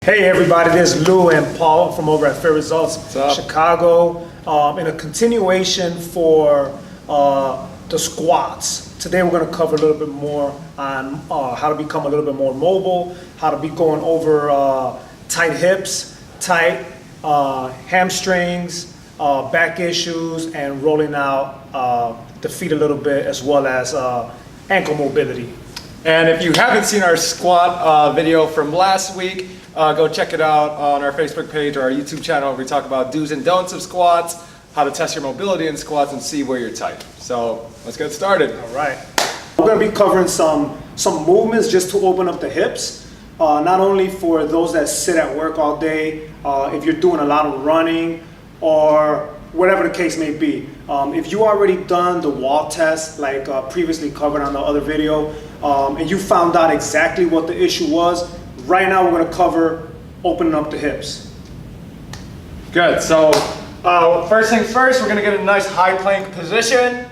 Hey everybody, this is Lou and Paul from over at Fair Results Chicago. In a continuation for the squats. Today we're going to cover a little bit more on how to become a little bit more mobile, how to be going over tight hips, tight hamstrings, back issues, and rolling out the feet a little bit, as well as ankle mobility. And if you haven't seen our squat video from last week, go check it out on our Facebook page or our YouTube channel. We talk about do's and don'ts of squats, how to test your mobility in squats, and see where you're tight. So let's get started. All right. We're going to be covering some movements just to open up the hips. Not only for those that sit at work all day, if you're doing a lot of running or whatever the case may be. If you already done the wall test, like previously covered on the other video, and you found out exactly what the issue was, right now we're going to cover opening up the hips. Good. So first things first, we're going to get a nice high plank position.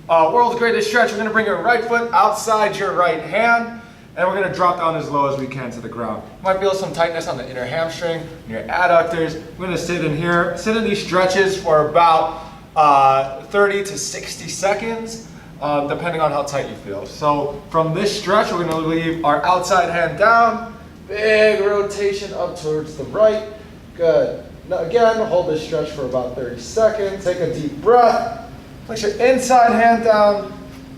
World's greatest stretch. We're going to bring your right foot outside your right hand, and we're going to drop down as low as we can to the ground. You might feel some tightness on the inner hamstring, your adductors. We're going to sit in here, sit in these stretches for about 30 to 60 seconds, depending on how tight you feel. So from this stretch, we're going to leave our outside hand down, big rotation up towards the right. Good. Now again, hold this stretch for about 30 seconds. Take a deep breath. Place your inside hand down.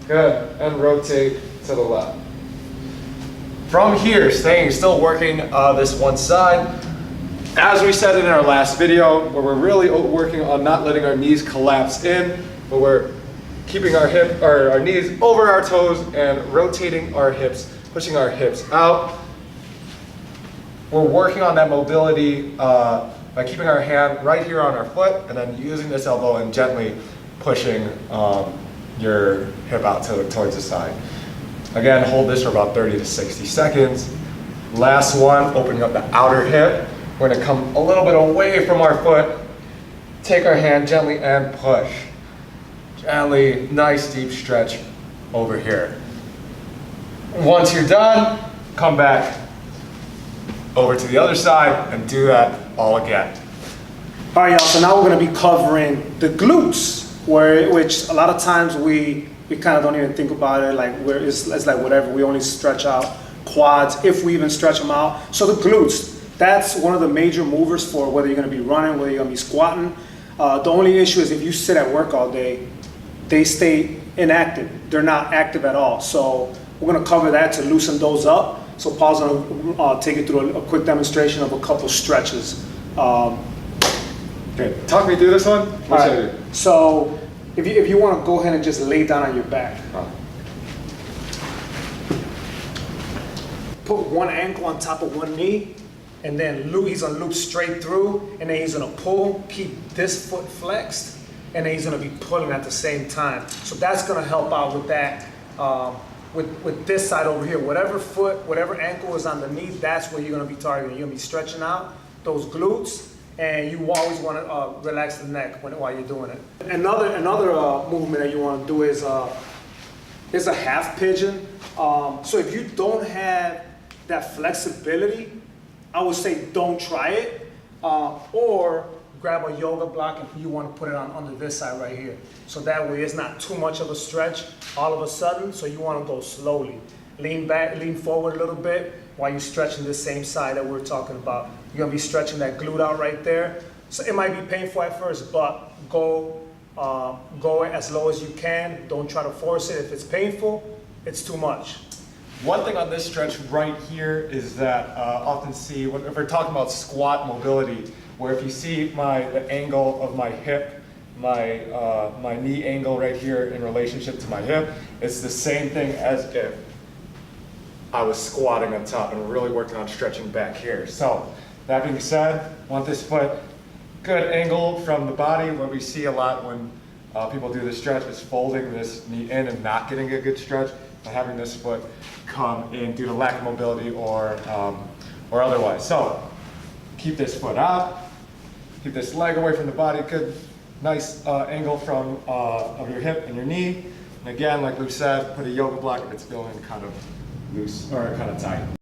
Good. And rotate to the left. From here, still working this one side. As we said in our last video, where we're really working on not letting our knees collapse in, but we're keeping our knees over our toes and rotating our hips, pushing our hips out. We're working on that mobility by keeping our hand right here on our foot and then using this elbow and gently pushing your hip out towards the side. Again, hold this for about 30 to 60 seconds. Last one, opening up the outer hip. We're going to come a little bit away from our foot, take our hand gently and push. Gently, nice deep stretch over here. Once you're done, come back over to the other side and do that all again. All right, y'all, so now we're going to be covering the glutes, which a lot of times we kind of don't even think about it, like it's like whatever, we only stretch out quads, if we even stretch them out. So the glutes, that's one of the major movers for whether you're going to be running, whether you're going to be squatting. The only issue is if you sit at work all day, they stay inactive. They're not active at all. So we're going to cover that to loosen those up. So Paul's going to take you through a quick demonstration of a couple stretches. Okay, talk me through this one. All right. So if you want to go ahead and just lay down on your back. Put one ankle on top of one knee, and then he's going to loop straight through, and then he's going to pull, keep this foot flexed, and then he's going to be pulling at the same time. So that's going to help out with that. With this side over here, whatever ankle is on the knee, that's where you're going to be targeting. You're going to be stretching out those glutes, and you always want to relax the neck while you're doing it. Another movement that you want to do is a half pigeon. So if you don't have that flexibility, I would say don't try it, or grab a yoga block if you want to put it on under this side right here. So that way it's not too much of a stretch all of a sudden, so you want to go slowly. Lean back, lean forward a little bit while you're stretching this same side that we're talking about. You're going to be stretching that glute out right there. So it might be painful at first, but go as low as you can. Don't try to force it. If it's painful, it's too much. One thing on this stretch right here is that often see, if we're talking about squat mobility, where if you see the angle of my hip, my knee angle right here in relationship to my hip, it's the same thing as if I was squatting up top and really working on stretching back here. So that being said, want this foot good angle from the body. What we see a lot when people do this stretch is folding this knee in and not getting a good stretch, and having this foot come in due to lack of mobility or otherwise. So keep this foot out. Keep this leg away from the body. Good, nice angle from of your hip and your knee. And again, like Lou said, put a yoga block if it's feeling kind of loose or kind of tight.